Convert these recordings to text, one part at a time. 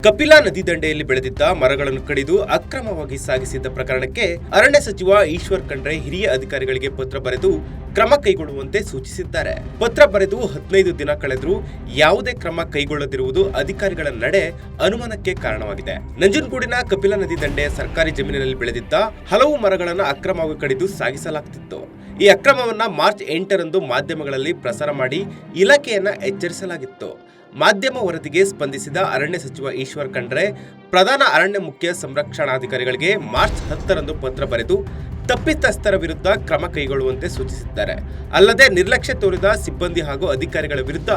ಕಪಿಲಾ ನದಿ ದಂಡೆಯಲ್ಲಿ ಬೆಳೆದಿದ್ದ ಮರಗಳನ್ನು ಕಡಿದು ಅಕ್ರಮವಾಗಿ ಸಾಗಿಸಿದ್ದ ಪ್ರಕರಣಕ್ಕೆ ಅರಣ್ಯ ಸಚಿವ ಈಶ್ವರ್ ಖಂಡ್ರೆ ಹಿರಿಯ ಅಧಿಕಾರಿಗಳಿಗೆ ಪತ್ರ ಬರೆದು ಕ್ರಮ ಕೈಗೊಳ್ಳುವಂತೆ ಸೂಚಿಸಿದ್ದಾರೆ. ಪತ್ರ ಬರೆದು 15 ದಿನ ಕಳೆದರೂ ಯಾವುದೇ ಕ್ರಮ ಕೈಗೊಳ್ಳದಿರುವುದು ಅಧಿಕಾರಿಗಳ ನಡೆ ಅನುಮಾನಕ್ಕೆ ಕಾರಣವಾಗಿದೆ. ನಂಜನಗೂಡಿನ ಕಪಿಲಾ ನದಿ ದಂಡೆಯ ಸರ್ಕಾರಿ ಜಮೀನಿನಲ್ಲಿ ಬೆಳೆದಿದ್ದ ಹಲವು ಮರಗಳನ್ನು ಅಕ್ರಮವಾಗಿ ಕಡಿದು ಸಾಗಿಸಲಾಗುತ್ತಿತ್ತು. ಈ ಅಕ್ರಮವನ್ನ ಮಾರ್ಚ್ 8ರಂದು ಮಾಧ್ಯಮಗಳಲ್ಲಿ ಪ್ರಸಾರ ಮಾಡಿ ಇಲಾಖೆಯನ್ನ ಎಚ್ಚರಿಸಲಾಗಿತ್ತು. ಮಾಧ್ಯಮ ವರದಿಗೆ ಸ್ಪಂದಿಸಿದ ಅರಣ್ಯ ಸಚಿವ ಈಶ್ವರ್ ಖಂಡ್ರೆ ಪ್ರಧಾನ ಅರಣ್ಯ ಮುಖ್ಯ ಸಂರಕ್ಷಣಾಧಿಕಾರಿಗಳಿಗೆ ಮಾರ್ಚ್ 10ರಂದು ಪತ್ರ ಬರೆದು ತಪ್ಪಿತಸ್ಥರ ವಿರುದ್ಧ ಕ್ರಮ ಕೈಗೊಳ್ಳುವಂತೆ ಸೂಚಿಸಿದ್ದಾರೆ. ಅಲ್ಲದೆ ನಿರ್ಲಕ್ಷ್ಯ ತೋರಿದ ಸಿಬ್ಬಂದಿ ಹಾಗೂ ಅಧಿಕಾರಿಗಳ ವಿರುದ್ಧ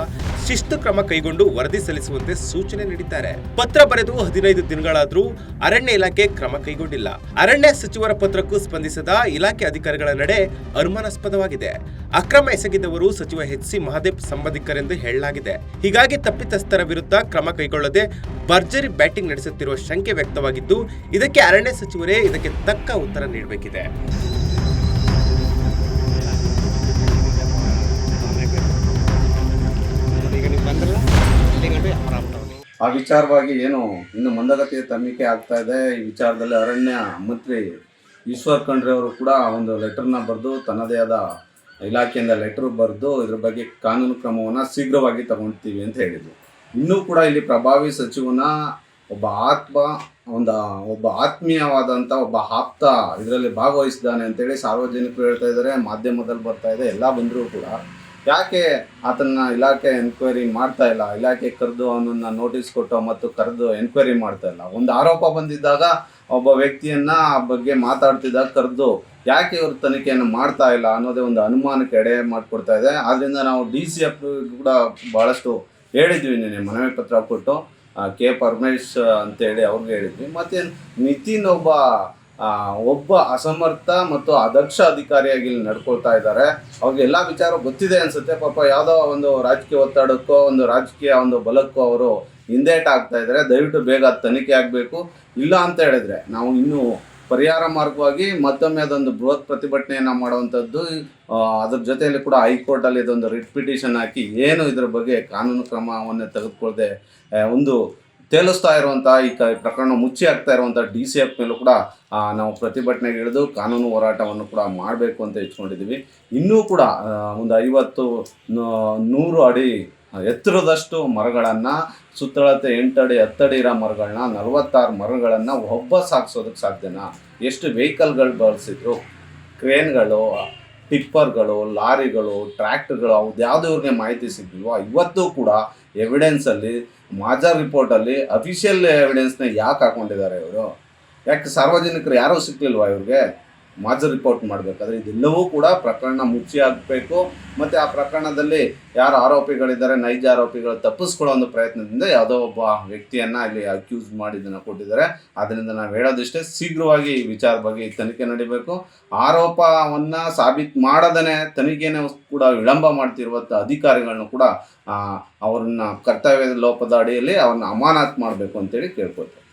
ಶಿಸ್ತು ಕ್ರಮ ಕೈಗೊಂಡು ವರದಿ ಸಲ್ಲಿಸುವಂತೆ ಸೂಚನೆ ನೀಡಿದ್ದಾರೆ. ಪತ್ರ ಬರೆದು 15 ದಿನಗಳಾದರೂ ಅರಣ್ಯ ಇಲಾಖೆ ಕ್ರಮ ಕೈಗೊಂಡಿಲ್ಲ. ಅರಣ್ಯ ಸಚಿವರ ಪತ್ರಕ್ಕೂ ಸ್ಪಂದಿಸದ ಇಲಾಖೆ ಅಧಿಕಾರಿಗಳ ನಡೆ ಅನುಮಾನಾಸ್ಪದವಾಗಿದೆ. ಅಕ್ರಮ ಎಸಗಿದವರು ಸಚಿವ ಎಚ್.ಸಿ. ಮಹದೇವ್ ಸಂಬಂಧಿಕರೆಂದು ಹೇಳಲಾಗಿದೆ. ಹೀಗಾಗಿ ತಪ್ಪಿತಸ್ಥರ ವಿರುದ್ಧ ಕ್ರಮ ಕೈಗೊಳ್ಳದೆ ಭರ್ಜರಿ ಬ್ಯಾಟಿಂಗ್ ನಡೆಸುತ್ತಿರುವ ಶಂಕೆ ವ್ಯಕ್ತವಾಗಿದ್ದು, ಇದಕ್ಕೆ ಅರಣ್ಯ ಸಚಿವರೇ ಇದಕ್ಕೆ ತಕ್ಕ ಉತ್ತರ ನೀಡಬೇಕಿದೆ. ಆ ವಿಚಾರವಾಗಿ ಏನು ಇನ್ನು ಮಂದಗತಿಯ ತನಿಖೆ ಆಗ್ತಾ ಇದೆ. ಈ ವಿಚಾರದಲ್ಲಿ ಅರಣ್ಯ ಮಂತ್ರಿ ಈಶ್ವರ್ ಖಂಡ್ರೆ ಅವರು ಕೂಡ ಒಂದು ಲೆಟರ್ನ ಬರೆದು ತನ್ನದೇ ಆದ ಇಲಾಖೆಯಿಂದ ಲೆಟರ್ ಬರೆದು ಇದ್ರ ಬಗ್ಗೆ ಕಾನೂನು ಕ್ರಮವನ್ನು ಶೀಘ್ರವಾಗಿ ತಗೊಳ್ತೀವಿ ಅಂತ ಹೇಳಿದರು. ಇನ್ನೂ ಕೂಡ ಇಲ್ಲಿ ಪ್ರಭಾವಿ ಸಚಿವನ ಒಬ್ಬ ಆತ್ಮೀಯವಾದಂಥ ಒಬ್ಬ ಆಪ್ತ ಇದರಲ್ಲಿ ಭಾಗವಹಿಸಿದ್ದಾನೆ ಅಂತೇಳಿ ಸಾರ್ವಜನಿಕರು ಹೇಳ್ತಾ ಇದ್ದಾರೆ, ಮಾಧ್ಯಮದಲ್ಲಿ ಬರ್ತಾ ಇದೆ. ಎಲ್ಲ ಬಂದರೂ ಕೂಡ ಯಾಕೆ ಆತನ ಇಲಾಖೆ ಎನ್ಕ್ವೈರಿ ಮಾಡ್ತಾ ಇಲ್ಲ? ಇಲಾಖೆ ಕರೆದು ಅವನನ್ನು ನೋಟಿಸ್ ಕೊಟ್ಟು ಮತ್ತು ಕರೆದು ಎನ್ಕ್ವೈರಿ ಮಾಡ್ತಾ ಇಲ್ಲ. ಒಂದು ಆರೋಪ ಬಂದಿದ್ದಾಗ ಒಬ್ಬ ವ್ಯಕ್ತಿಯನ್ನ ಆ ಬಗ್ಗೆ ಮಾತಾಡ್ತಿದ್ದಾಗ ಕರೆದು ಯಾಕೆ ಇವರು ತನಿಖೆಯನ್ನು ಮಾಡ್ತಾ ಇಲ್ಲ ಅನ್ನೋದೇ ಒಂದು ಅನುಮಾನಕ್ಕೆ ಎಡೆ ಮಾಡಿಕೊಡ್ತಾ ಇದೆ. ಆದ್ದರಿಂದ ನಾವು DCF ಕೂಡ ಭಾಳಷ್ಟು ಹೇಳಿದ್ವಿ, ನಿನ್ನೆ ಮನವಿ ಪತ್ರ ಕೊಟ್ಟು ಕೆ ಪರಮೇಶ್ ಅಂತೇಳಿ ಅವ್ರಿಗೆ ಹೇಳಿದ್ವಿ. ಮತ್ತು ನಿತಿನ್ ಒಬ್ಬ ಅಸಮರ್ಥ ಮತ್ತು ಅದಕ್ಷ ಅಧಿಕಾರಿಯಾಗಿ ಇಲ್ಲಿ ನಡ್ಕೊಳ್ತಾ ಇದ್ದಾರೆ. ಅವ್ರಿಗೆ ಎಲ್ಲ ವಿಚಾರ ಗೊತ್ತಿದೆ ಅನ್ಸುತ್ತೆ. ಪಾಪ ಯಾವುದೋ ಒಂದು ರಾಜಕೀಯ ಒತ್ತಡಕ್ಕೋ ಒಂದು ರಾಜಕೀಯ ಒಂದು ಬಲಕ್ಕೋ ಅವರು ಹಿಂದೇಟ್ ಆಗ್ತಾ ಇದ್ದಾರೆ. ದಯವಿಟ್ಟು ಬೇಗ ತನಿಖೆ ಆಗಬೇಕು. ಇಲ್ಲ ಅಂತ ಹೇಳಿದ್ರೆ ನಾವು ಇನ್ನೂ ಪರಿಹಾರ ಮಾರ್ಗವಾಗಿ ಮತ್ತೊಮ್ಮೆ ಅದೊಂದು ಬೃಹತ್ ಪ್ರತಿಭಟನೆಯನ್ನು ಮಾಡುವಂಥದ್ದು. ಅದ್ರ ಜೊತೆಯಲ್ಲಿ ಕೂಡ ಹೈಕೋರ್ಟಲ್ಲಿ ಇದೊಂದು ರಿಟ್ ಪಿಟಿಷನ್ ಹಾಕಿ ಏನು ಇದ್ರ ಬಗ್ಗೆ ಕಾನೂನು ಕ್ರಮವನ್ನು ತೆಗೆದುಕೊಳ್ಳದೆ ಒಂದು ತೇಲಿಸ್ತಾ ಇರುವಂಥ ಈ ಪ್ರಕರಣ ಮುಚ್ಚಿ ಆಗ್ತಾ ಇರುವಂಥ DCF ಮೇಲೂ ಕೂಡ ನಾವು ಪ್ರತಿಭಟನೆಗೆ ಇಳಿದು ಕಾನೂನು ಹೋರಾಟವನ್ನು ಕೂಡ ಮಾಡಬೇಕು ಅಂತ ಇಟ್ಕೊಂಡಿದ್ದೀವಿ. ಇನ್ನೂ ಕೂಡ ಒಂದು 50-100 ಅಡಿ ಎತ್ತರದಷ್ಟು ಮರಗಳನ್ನು, ಸುತ್ತಳತೆ 8 ಅಡಿ 10 ಅಡಿ ಇರೋ ಮರಗಳನ್ನ, 46 ಮರಗಳನ್ನು ಒಬ್ಬ ಸಾಗಿಸೋದಕ್ಕೆ ಸಾಧ್ಯನಾ? ಎಷ್ಟು ವೆಹಿಕಲ್ಗಳು ಬಳಸಿದ್ರು, ಕ್ರೇನ್ಗಳು, ಟಿಪ್ಪರ್ಗಳು, ಲಾರಿಗಳು, ಟ್ರ್ಯಾಕ್ಟರ್ಗಳು, ಅವ್ದು ಯಾವುದೋ ಇವ್ರಿಗೆ ಮಾಹಿತಿ ಸಿಗ್ಲಿಲ್ವ? ಇವತ್ತು ಕೂಡ ಎವಿಡೆನ್ಸಲ್ಲಿ ಮಾಜರ್ ರಿಪೋರ್ಟಲ್ಲಿ ಅಫಿಷಿಯಲ್ ಎವಿಡೆನ್ಸ್ನ ಯಾಕೆ ಹಾಕ್ಕೊಂಡಿದ್ದಾರೆ ಇವರು? ಯಾಕೆ ಸಾರ್ವಜನಿಕರು ಯಾರೂ ಸಿಕ್ಕಲಿಲ್ವಾ ಇವ್ರಿಗೆ ಮಾಜರ್ ರಿಪೋರ್ಟ್ ಮಾಡಬೇಕಾದ್ರೆ? ಇದೆಲ್ಲವೂ ಕೂಡ ಪ್ರಕರಣ ಮುಚ್ಚಿ ಆಗಬೇಕು. ಮತ್ತು ಆ ಪ್ರಕರಣದಲ್ಲಿ ಯಾರು ಆರೋಪಿಗಳಿದ್ದಾರೆ, ನೈಜ ಆರೋಪಿಗಳು ತಪ್ಪಿಸ್ಕೊಳ್ಳೋ ಒಂದು ಪ್ರಯತ್ನದಿಂದ ಯಾವುದೋ ಒಬ್ಬ ವ್ಯಕ್ತಿಯನ್ನು ಇಲ್ಲಿ ಅಕ್ಯೂಸ್ ಮಾಡಿ ಇದನ್ನು ಕೊಟ್ಟಿದ್ದಾರೆ. ಆದ್ದರಿಂದ ನಾವು ಹೇಳೋದಿಷ್ಟೇ, ಶೀಘ್ರವಾಗಿ ಈ ವಿಚಾರ ಬಗ್ಗೆ ತನಿಖೆ ನಡೀಬೇಕು. ಆರೋಪವನ್ನು ಸಾಬೀತು ಮಾಡದೇ ತನಿಖೆನೇ ಕೂಡ ವಿಳಂಬ ಮಾಡ್ತಿರುವಂಥ ಅಧಿಕಾರಿಗಳನ್ನು ಕೂಡ ಅವ್ರನ್ನ ಕರ್ತವ್ಯದ ಲೋಪದ ಅಡಿಯಲ್ಲಿ ಅವ್ರನ್ನ ಅಮಾನತು ಮಾಡಬೇಕು ಅಂತೇಳಿ ಕೇಳ್ಕೊಳ್ತಾರೆ.